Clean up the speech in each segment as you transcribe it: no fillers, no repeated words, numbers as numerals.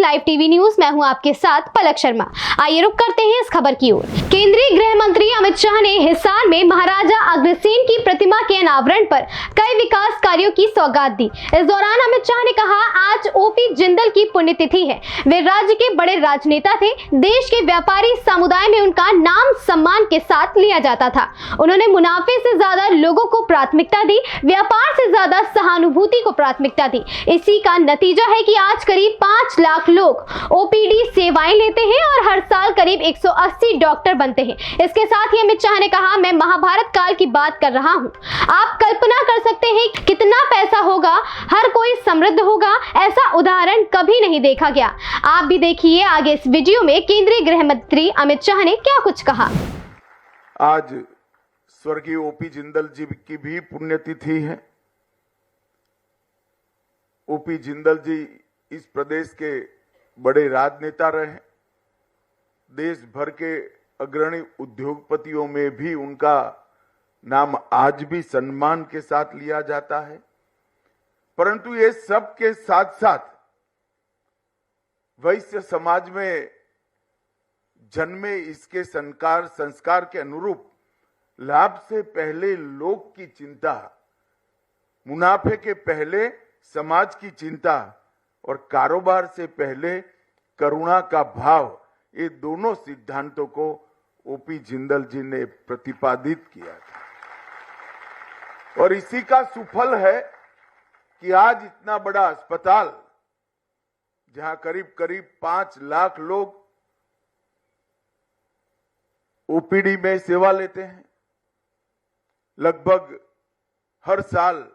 Live TV news. मैं हूं आपके साथ पलक शर्मा। आइए रुक करते हैं इस खबर की ओर। केंद्रीय गृह मंत्री अमित शाह ने हिसार में महाराजा अग्रसेन की प्रतिमा के अनावरण पर कई विकास कार्यों की सौगात दी। इस दौरान अमित शाह ने कहा, आज ओपी जिंदल की पुण्यतिथि है। वे राज्य के बड़े राजनेता थे। देश के व्यापारी समुदाय में उनका नाम सम्मान के साथ लिया जाता था। उन्होंने मुनाफे से ज्यादा लोगों को प्राथमिकता दी, व्यापार से ज्यादा सहानुभूति को प्राथमिकता दी। इसी का नतीजा है कि आज करीब 5 लाख लोग ओपीडी सेवाएं लेते हैं और हर साल करीब 180 डॉक्टर बनते हैं। इसके साथ ही अमित शाह ने कहा, मैं महाभारत काल की बात कर रहा हूं। आप कल्पना कर सकते हैं कितना पैसा होगा, हर कोई समृद्ध होगा, ऐसा उदाहरण कभी नहीं देखा गया। आप भी देखिए आगे इस वीडियो में केंद्रीय गृह मंत्री अमित शाह ने क्या कुछ कहा। आज स्वर्गीय ओपी जिंदल जी की भी पुण्यतिथि है। ओपी जिंदल जी इस प्रदेश के बड़े राजनेता रहे। देश भर के अग्रणी उद्योगपतियों में भी उनका नाम आज भी सम्मान के साथ लिया जाता है। परंतु ये सब के साथ साथ वैश्य समाज में जन्मे इसके संस्कार के अनुरूप लाभ से पहले लोक की चिंता, मुनाफे के पहले समाज की चिंता और कारोबार से पहले करुणा का भाव, ये दोनों सिद्धांतों को ओपी जिंदल जी ने प्रतिपादित किया था। और इसी का सुफल है कि आज इतना बड़ा अस्पताल, जहां करीब करीब 5 लाख लोग ओपीडी में सेवा लेते हैं, लगभग हर साल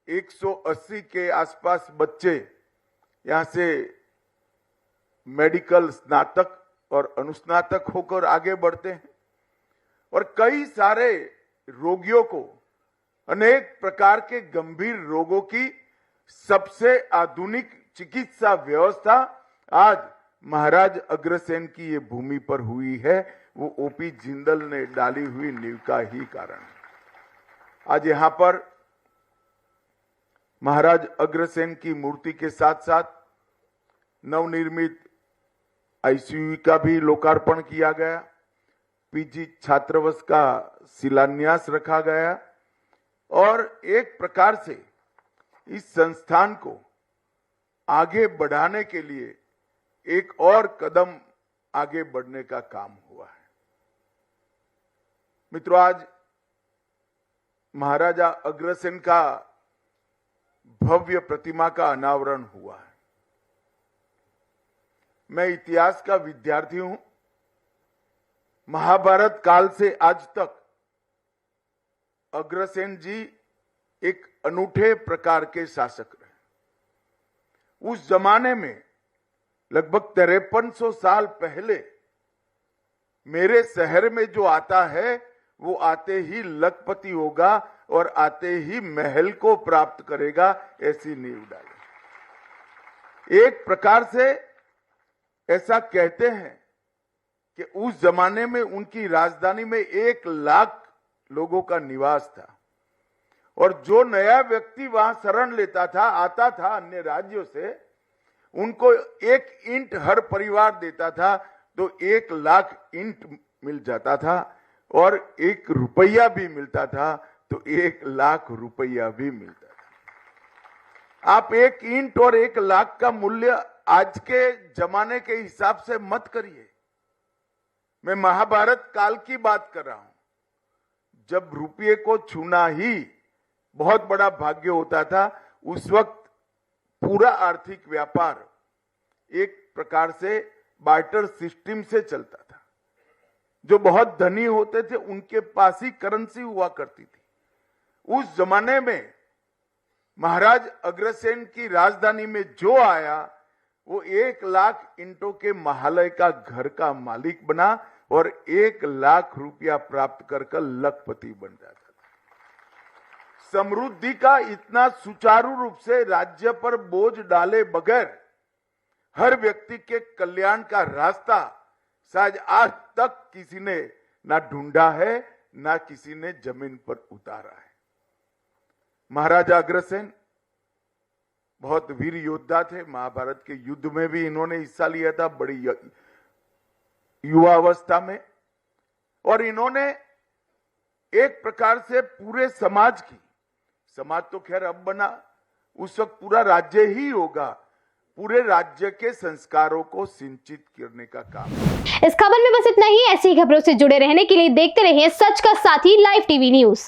180 के आसपास बच्चे यहां से मेडिकल स्नातक और अनुस्नातक होकर आगे बढ़ते हैं और कई सारे रोगियों को अनेक प्रकार के गंभीर रोगों की सबसे आधुनिक चिकित्सा व्यवस्था आज महाराज अग्रसेन की ये भूमि पर हुई है। वो ओपी जिंदल ने डाली हुई नींव का ही कारण है। आज यहां पर महाराज अग्रसेन की मूर्ति के साथ साथ नवनिर्मित आईसीयू का भी लोकार्पण किया गया, पीजी छात्रावास का शिलान्यास रखा गया और एक प्रकार से इस संस्थान को आगे बढ़ाने के लिए एक और कदम आगे बढ़ने का काम हुआ है। मित्रों, आज महाराजा अग्रसेन का भव्य प्रतिमा का अनावरण हुआ है। मैं इतिहास का विद्यार्थी हूं। महाभारत काल से आज तक अग्रसेन जी एक अनूठे प्रकार के शासक रहे। उस जमाने में लगभग 5300 साल पहले मेरे शहर में जो आता है वो आते ही लखपति होगा और आते ही महल को प्राप्त करेगा, ऐसी नींव डाली। एक प्रकार से ऐसा कहते हैं कि उस जमाने में उनकी राजधानी में 1 लाख लोगों का निवास था और जो नया व्यक्ति वहां शरण लेता था, आता था अन्य राज्यों से, उनको 1 ईंट हर परिवार देता था तो 1 लाख ईंट मिल जाता था और 1 रुपया भी मिलता था तो 1 लाख रुपया भी मिलता था। आप 1 ईंट और 1 लाख का मूल्य आज के जमाने के हिसाब से मत करिए। मैं महाभारत काल की बात कर रहा हूं, जब रुपये को छूना ही बहुत बड़ा भाग्य होता था। उस वक्त पूरा आर्थिक व्यापार एक प्रकार से बार्टर सिस्टम से चलता था। जो बहुत धनी होते थे उनके पास ही करेंसी हुआ करती थी। उस जमाने में महाराज अग्रसेन की राजधानी में जो आया वो 1 लाख ईंटों के महालय का घर का मालिक बना और 1 लाख रुपया प्राप्त कर लखपति बन जाता था। समृद्धि का इतना सुचारू रूप से राज्य पर बोझ डाले बगैर हर व्यक्ति के कल्याण का रास्ता शायद आज तक किसी ने ना ढूंढा है, ना किसी ने जमीन पर उतारा है। महाराजा अग्रसेन बहुत वीर योद्धा थे। महाभारत के युद्ध में भी इन्होंने हिस्सा लिया था, बड़ी युवा अवस्था में। और इन्होंने एक प्रकार से पूरे समाज तो खैर अब बना, उस वक्त पूरा राज्य ही होगा, पूरे राज्य के संस्कारों को सिंचित करने का काम। इस खबर में बस इतना ही। ऐसी खबरों से जुड़े रहने के लिए देखते रहिए सच का साथी लाइव टीवी न्यूज।